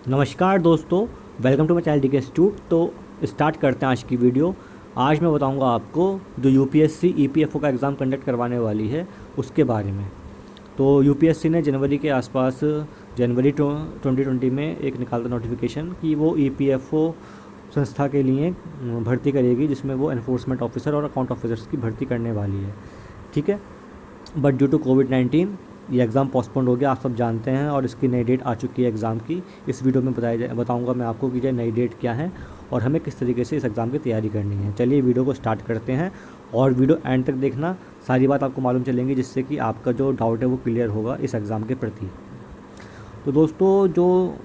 नमस्कार दोस्तों, welcome to my channel DK institute. तो स्टार्ट करते हैं आज की वीडियो। आज मैं बताऊंगा आपको जो यूपीएससी ईपीएफओ का एग्ज़ाम कंडक्ट करवाने वाली है उसके बारे में। तो यूपीएससी ने जनवरी के आसपास जनवरी 2020 में एक निकाला नोटिफिकेशन कि वो ईपीएफओ संस्था के लिए भर्ती करेगी, जिसमें वो एनफोर्समेंट ऑफिसर और अकाउंट ऑफिसर्स की भर्ती करने वाली है। ठीक है, बट ड्यू टू कोविड-19 ये एग्ज़ाम पोस्टपोन्ड हो गया, आप सब जानते हैं, और इसकी नई डेट आ चुकी है एग्ज़ाम की। इस वीडियो में बताऊंगा मैं आपको कि ये नई डेट क्या है और हमें किस तरीके से इस एग्ज़ाम की तैयारी करनी है। चलिए वीडियो को स्टार्ट करते हैं और वीडियो एंड तक देखना, सारी बात आपको मालूम चलेंगी, जिससे कि आपका जो डाउट है वो क्लियर होगा इस एग्ज़ाम के प्रति। तो दोस्तों, जो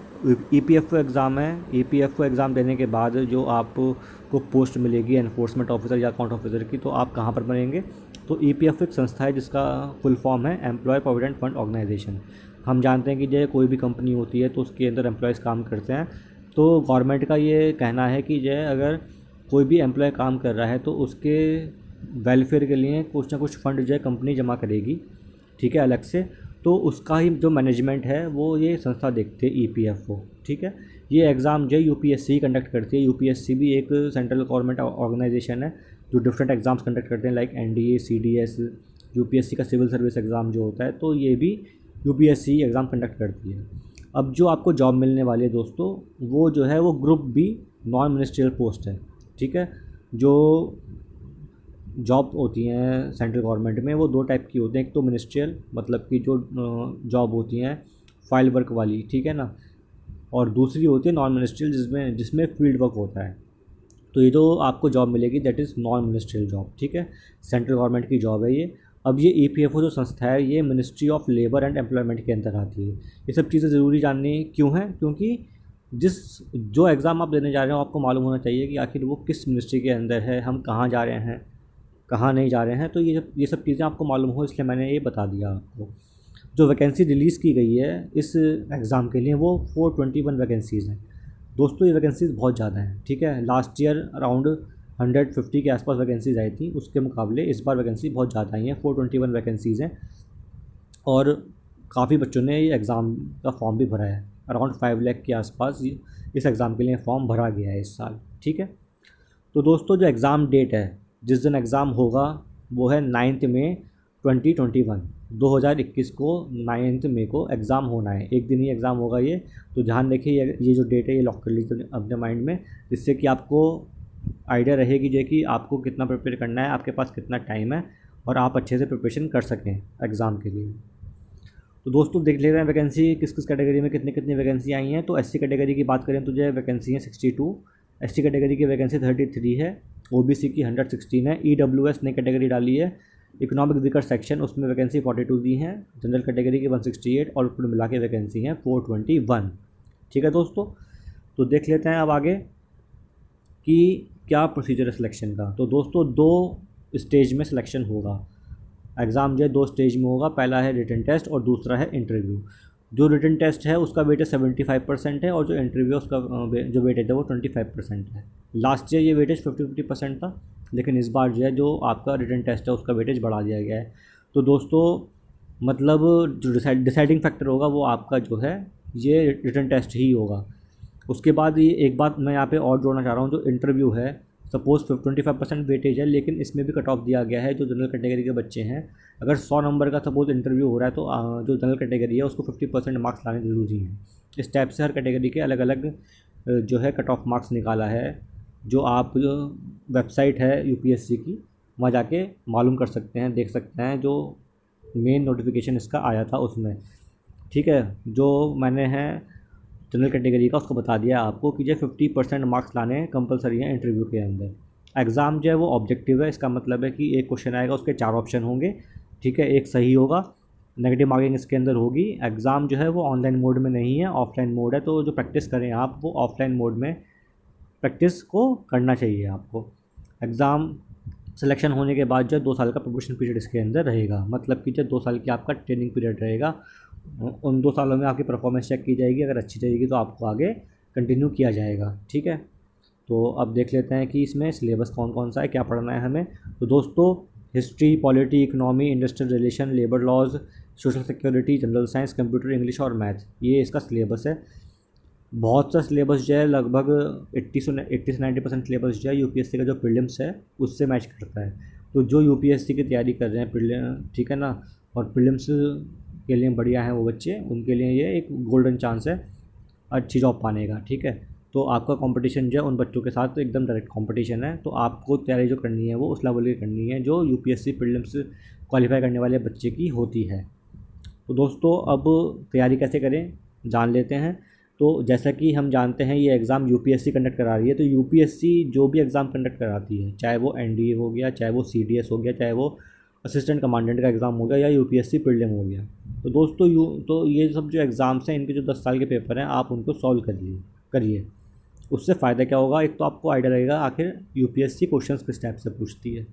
ईपीएफओ एग्ज़ाम है, ईपीएफओ एग्ज़ाम देने के बाद जो आपको पोस्ट मिलेगी एनफोर्समेंट ऑफिसर या अकाउंट ऑफिसर की, तो आप कहाँ पर बनेंगे? तो ईपीएफओ एक संस्था है जिसका फुल फॉर्म है एम्प्लॉय प्रोविडेंट फंड ऑर्गेनाइजेशन। हम जानते हैं कि जो कोई भी कंपनी होती है तो उसके अंदर एम्प्लॉयज़ काम करते हैं। तो गवर्नमेंट का ये कहना है कि जो अगर कोई भी एम्प्लॉय काम कर रहा है तो उसके वेलफेयर के लिए कुछ ना कुछ फ़ंड जो है कंपनी जमा करेगी, ठीक है, अलग से। तो उसका ही जो मैनेजमेंट है वो ये संस्था देखती है, ईपीएफओ। ठीक है, ये एग्ज़ाम जो यूपीएससी कंडक्ट करती है। यूपीएससी भी एक सेंट्रल गवर्नमेंट ऑर्गेनाइजेशन है जो डिफरेंट एग्ज़ाम्स कंडक्ट करते हैं, लाइक एनडीए, सीडीएस, यूपीएससी का सिविल सर्विस एग्ज़ाम जो होता है, तो ये भी यूपीएससी एग्ज़ाम कंडक्ट करती है। अब जो आपको जॉब मिलने वाली है दोस्तों, वो जो है वो group B non ministerial post है। ठीक है, जो जॉब होती हैं सेंट्रल गवर्नमेंट में वो दो टाइप की होती हैं। एक तो मिनिस्ट्रियल, मतलब कि जो जॉब होती हैं फाइल वर्क वाली, ठीक है ना, और दूसरी होती है नॉन मिनिस्ट्रियल, जिसमें जिसमें फील्ड वर्क होता है। तो ये जो आपको जॉब मिलेगी that is non ministerial job. ठीक है, सेंट्रल गवर्नमेंट की जॉब है ये। अब ये ईपीएफओ जो संस्था है ये ministry of labour and employment के अंदर आती है। ये सब चीज़ें ज़रूरी जाननी क्यों है? क्योंकि जिस जो एग्ज़ाम आप देने जा रहे हो आपको मालूम होना चाहिए कि आखिर वो किस मिनिस्ट्री के अंदर है, हम कहाँ जा रहे हैं, कहाँ नहीं जा रहे हैं। तो ये सब चीज़ें आपको मालूम हो, इसलिए मैंने ये बता दिया आपको। जो वैकेंसी रिलीज़ की गई है इस एग्ज़ाम के लिए वो 421 वैकेंसीज़ हैं। दोस्तों, ये वैकेंसीज़ बहुत ज़्यादा हैं। ठीक है, लास्ट ईयर अराउंड 150 के आसपास वैकेंसीज़ आई थी, उसके मुकाबले इस बार वैकेंसी बहुत ज़्यादा आई हैं, 421 वैकेंसीज़ हैं। और काफ़ी बच्चों ने ये एग्ज़ाम का फॉर्म भी भरा है। अराउंड 5 लाख के आसपास इस एग्ज़ाम के लिए फॉर्म भरा गया है इस साल। ठीक है, तो दोस्तों, जो एग्ज़ाम डेट है, जिस दिन एग्ज़ाम होगा, वो है 9 मई 2021, 2021 को 9 मई को एग्ज़ाम होना है। एक दिन ही एग्ज़ाम होगा ये। तो ध्यान रखिए, ये जो डेट है ये लॉक कर लीजिए अपने माइंड में, जिससे कि आपको आइडिया रहेगी जो कि आपको कितना प्रिपेयर करना है, आपके पास कितना टाइम है, और आप अच्छे से प्रिपरेशन कर सकें एग्ज़ाम के लिए। तो दोस्तों, देख ले रहे हैं वैकेंसी किस किस कैटेगरी में कितनी कितनी वैकेंसी आई हैं। तो एससी कैटेगरी की बात करें तो जो वैकेंसी है 62, एसटी कैटेगरी की वैकेंसी 33 है, ओबीसी की 116 है, ईडब्ल्यूएस ने कैटेगरी डाली है, इकोनॉमिक वीकर सेक्शन, उसमें वैकेंसी 42 दी हैं, जनरल कैटेगरी की 168, और कुल मिला के वैकेंसी हैं 421। ठीक है दोस्तों, तो देख लेते हैं अब आगे कि क्या प्रोसीजर है सिलेक्शन का। तो दोस्तों, दो स्टेज में सिलेक्शन होगा। एग्ज़ाम जो है दो स्टेज में होगा, पहला है रिटन टेस्ट और दूसरा है इंटरव्यू। जो रिटन टेस्ट है उसका वेटेज 75% है, और जो इंटरव्यू है उसका जो वेटेज है वो 25% है। लास्ट ईयर ये वेटेज 50-50% था, लेकिन इस बार जो है जो आपका रिटन टेस्ट है उसका वेटेज बढ़ा दिया गया है। तो दोस्तों, मतलब जो डिसाइडिंग फैक्टर होगा वो आपका जो है ये रिटन टेस्ट ही होगा। उसके बाद ये एक बात मैं यहाँ पे और जोड़ना चाह रहा हूँ, जो इंटरव्यू है, सपोज़ 25% वेटेज है, लेकिन इसमें भी कट ऑफ दिया गया है। जो जनरल कैटेगरी के बच्चे हैं, अगर 100 नंबर का सपोज़ इंटरव्यू हो रहा है, तो जो जनरल कैटेगरी है उसको 50% मार्क्स लाने ज़रूरी हैं। इस टाइप से हर कैटेगरी के अलग अलग जो है कट ऑफ मार्क्स निकाला है, जो आप जो वेबसाइट है यूपीएससी की, वहाँ जाके मालूम कर सकते हैं, देख सकते हैं, जो मेन नोटिफिकेशन इसका आया था उसमें। ठीक है, जो मैंने है जनरल कैटेगरी का उसको बता दिया आपको कि जो 50% मार्क्स लाने कंपलसरी हैं इंटरव्यू के अंदर। एग्ज़ाम जो है वो ऑब्जेक्टिव है, इसका मतलब है कि एक क्वेश्चन आएगा, उसके 4 ऑप्शन होंगे। ठीक है, एक सही होगा, नेगेटिव मार्किंग इसके अंदर होगी। एग्ज़ाम जो है वो ऑनलाइन मोड में नहीं है, ऑफलाइन मोड है। तो जो प्रैक्टिस करें आप, वो ऑफलाइन मोड में प्रैक्टिस को करना चाहिए आपको। एग्ज़ाम सिलेक्शन होने के बाद जो 2 साल का प्रोबेशन पीरियड इसके अंदर रहेगा, मतलब कि जो 2 साल की आपका ट्रेनिंग पीरियड रहेगा। उन 2 सालों में आपकी परफॉर्मेंस चेक की जाएगी, अगर अच्छी रहेगी तो आपको आगे कंटिन्यू किया जाएगा। ठीक है, तो अब देख लेते हैं कि इसमें सिलेबस कौन कौन सा है, क्या पढ़ना है हमें। तो दोस्तों, history, polity, economy, industrial relation, labour laws, social security, general science, computer, English और मैथ, ये इसका सिलेबस है। बहुत सा सिलेबस जो है लगभग 80 से 90% सिलेबस जो है यूपीएससी का जो प्रीलिम्स है उससे मैच करता है। तो जो यूपीएससी की तैयारी कर रहे हैं ठीक है ना, और प्रीलिम्स के लिए बढ़िया हैं वो बच्चे, उनके लिए ये एक गोल्डन चांस है अच्छी जॉब पाने का। ठीक है, तो आपका कंपटीशन जो है उन बच्चों के साथ तो एकदम डायरेक्ट कंपटीशन है, तो आपको तैयारी जो करनी है वो उस लेवल की करनी है जो यूपीएससी प्रीलिम्स क्वालिफाई करने वाले बच्चे की होती है। तो दोस्तों अब तैयारी कैसे करें जान लेते हैं। तो जैसा कि हम जानते हैं ये एग्ज़ाम यूपीएससी कंडक्ट करा रही है, तो यूपीएससी जो भी एग्ज़ाम कंडक्ट कराती है, चाहे वो एनडीए हो गया, चाहे वो सीडीएस हो गया, चाहे वो असिस्टेंट कमांडेंट का एग्ज़ाम हो गया, या यूपीएससी प्रीलिम हो गया, तो दोस्तों तो ये सब जो एग्ज़ाम्स हैं इनके जो 10 साल के पेपर हैं आप उनको सॉल्व करिए। उससे फ़ायदा क्या होगा, एक तो आपको आइडिया लगेगा आखिर यूपीएससी क्वेश्चंस किस टाइप से पूछती है।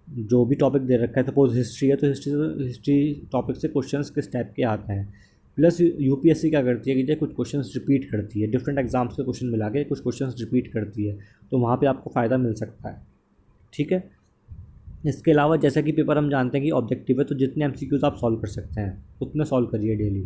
जो भी टॉपिक दे रखा है, सपोज हिस्ट्री है तो हिस्ट्री टॉपिक से क्वेश्चंस किस टाइप के आते हैं। प्लस यूपीएससी क्या करती है कि जो कुछ क्वेश्चंस रिपीट करती है, डिफरेंट एग्जाम्स के क्वेश्चन मिला के कुछ क्वेश्चंस रिपीट करती है, तो वहाँ पे आपको फ़ायदा मिल सकता है। ठीक है, इसके अलावा जैसा कि पेपर हम जानते हैं कि ऑब्जेक्टिव है, तो जितने एमसीक्यूज़ आप सॉल्व कर सकते हैं उतने सॉल्व करिए डेली।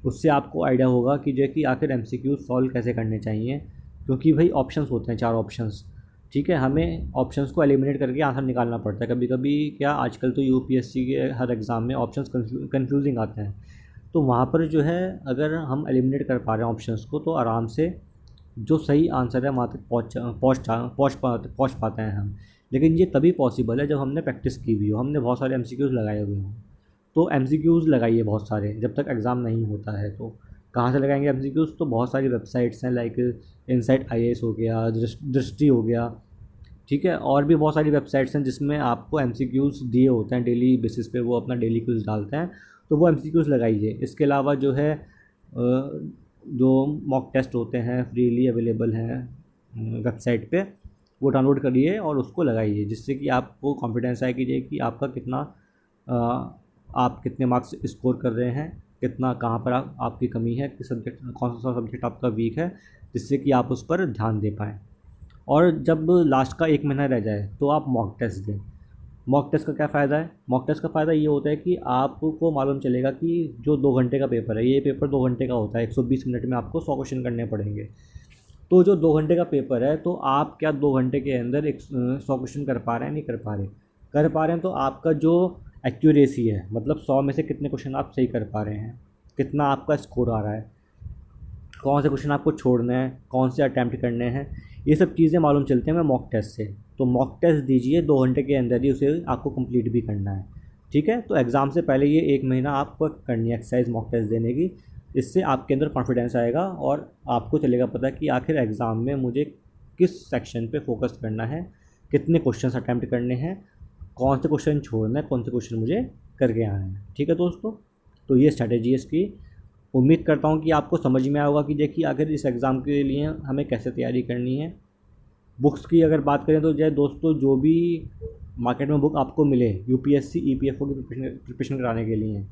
उससे आपको आइडिया होगा कि जो कि आखिर एमसीक्यूज़ सॉल्व कैसे करने चाहिए, क्योंकि भाई ऑप्शंस होते हैं 4 ऑप्शंस। ठीक है, हमें ऑप्शंस को एलिमिनेट करके आंसर निकालना पड़ता है। कभी कभी क्या आजकल तो यूपीएससी के हर एग्ज़ाम में ऑप्शंस कन्फ्यूजिंग आते हैं, तो वहाँ पर जो है अगर हम एलिमिनेट कर पा रहे हैं ऑप्शंस को, तो आराम से जो सही आंसर है वहाँ तक पहुँच पाते हैं हम। लेकिन ये तभी पॉसिबल है जब हमने प्रैक्टिस की हुई हो, हमने बहुत सारे एमसीक्यूज़ लगाए हुए हों। तो एमसीक्यूज़ लगाइए बहुत सारे, जब तक एग्ज़ाम नहीं होता है। तो कहाँ से लगाएंगे एमसीक्यूज़, तो बहुत सारी वेबसाइट्स हैं, लाइक इनसाइट आईएएस हो गया, दृष्टि हो गया। ठीक है, और भी बहुत सारी वेबसाइट्स हैं जिसमें आपको एमसीक्यूज़ दिए होते हैं डेली बेसिस पे, वो अपना डेली क्विज़ डालते हैं, तो वो एमसीक्यूज़ लगाइए। इसके अलावा जो है जो मॉक टेस्ट होते हैं फ्रीली अवेलेबल हैं वेबसाइट पे, वो डाउनलोड करिए और उसको लगाइए, जिससे कि आपको कॉन्फिडेंस आए कि आपका कितना आप कितने मार्क्स स्कोर कर रहे हैं, कितना कहाँ पर आपकी कमी है, किस सब्जेक्ट कौन सा सब्जेक्ट आपका वीक है, जिससे कि आप उस पर ध्यान दे पाएँ। और जब लास्ट का 1 महीना रह जाए तो आप मॉक टेस्ट दें। मॉक टेस्ट का क्या फ़ायदा है, मॉक टेस्ट का फ़ायदा ये होता है कि आपको मालूम चलेगा कि जो 2 घंटे का पेपर है, ये पेपर 2 घंटे का होता है, 120 मिनट में आपको 100 क्वेश्चन करने पड़ेंगे। तो जो 2 घंटे का पेपर है, तो आप क्या 2 घंटे के अंदर 100 क्वेश्चन कर पा रहे हैं, नहीं कर पा रहे हैं, तो आपका जो एक्यूरेसी है, मतलब 100 में से कितने क्वेश्चन आप सही कर पा रहे हैं, कितना आपका स्कोर आ रहा है, कौन से क्वेश्चन आपको छोड़ने हैं, कौन से अटैम्प्ट करने हैं, ये सब चीज़ें मालूम चलती हैं हमें मॉक टेस्ट से। तो मॉक टेस्ट दीजिए, 2 घंटे के अंदर ही उसे आपको कंप्लीट भी करना है। ठीक है, तो एग्ज़ाम से पहले ये 1 महीना आपको करनी है एक्सरसाइज मॉक टेस्ट देने की। इससे आपके अंदर कॉन्फिडेंस आएगा और आपको चलेगा पता कि आखिर एग्ज़ाम में मुझे किस सेक्शन पे फोकस करना है, कितने क्वेश्चन अटैम्प्ट करने हैं, कौन से क्वेश्चन छोड़ना है, कौन से क्वेश्चन मुझे करके आना है। ठीक है दोस्तों, तो ये स्ट्रैटेजी है इसकी। उम्मीद करता हूँ कि आपको समझ में आया होगा कि देखिए आखिर इस एग्ज़ाम के लिए हमें कैसे तैयारी करनी है। बुक्स की अगर बात करें तो जय दोस्तों, जो भी मार्केट में बुक आपको मिले यूपीएससी ईपीएफओ की प्रिपरेशन कराने के लिए,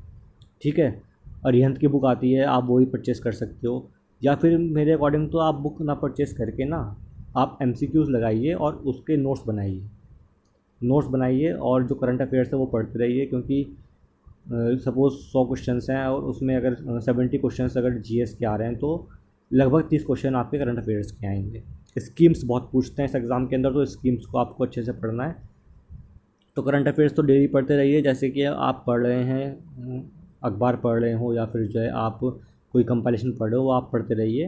ठीक है, अरिहंत की बुक आती है, आप वो ही परचेज़ कर सकते हो। या फिर मेरे अकॉर्डिंग तो आप बुक ना परचेज़ करके ना, आप एमसीक्यूज़ लगाइए और उसके नोट्स बनाइए और जो करंट अफेयर्स है वो पढ़ते रहिए, क्योंकि सपोज़ 100 क्वेश्चंस हैं और उसमें अगर 70 क्वेश्चंस अगर जीएस के आ रहे हैं, तो लगभग 30 क्वेश्चन आपके करंट अफेयर्स के आएंगे। स्कीम्स बहुत पूछते हैं इस एग्ज़ाम के अंदर, तो स्कीम्स को आपको अच्छे से पढ़ना है। तो करंट अफेयर्स तो डेली पढ़ते रहिए, जैसे कि आप पढ़ रहे हैं अखबार पढ़ रहे हो, या फिर जो है आप कोई कंपाइलेशन पढ़ रहे हो वो आप पढ़ते रहिए।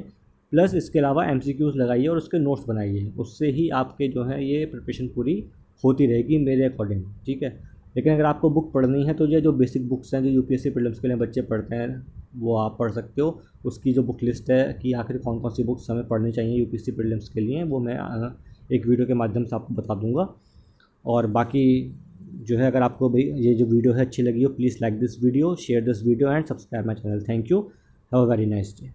प्लस इसके अलावा एमसीक्यूज़ लगाइए और उसके नोट्स बनाइए, उससे ही आपके जो है ये प्रिपरेशन पूरी होती रहेगी मेरे अकॉर्डिंग। ठीक है, लेकिन अगर आपको बुक पढ़नी है तो ये जो बेसिक बुक्स हैं जो यूपीएससी प्रीलिम्स के लिए बच्चे पढ़ते हैं वो आप पढ़ सकते हो। उसकी जो बुक लिस्ट है कि आखिर कौन कौन सी बुक्स हमें पढ़नी चाहिए यूपीएससी प्रीलिम्स के लिए, वो मैं एक वीडियो के माध्यम से आपको बता दूंगा। और बाकी जो है, अगर आपको भाई ये जो वीडियो है अच्छी लगी हो, please like this video, share this video and subscribe my channel. Thank you, have a very nice day.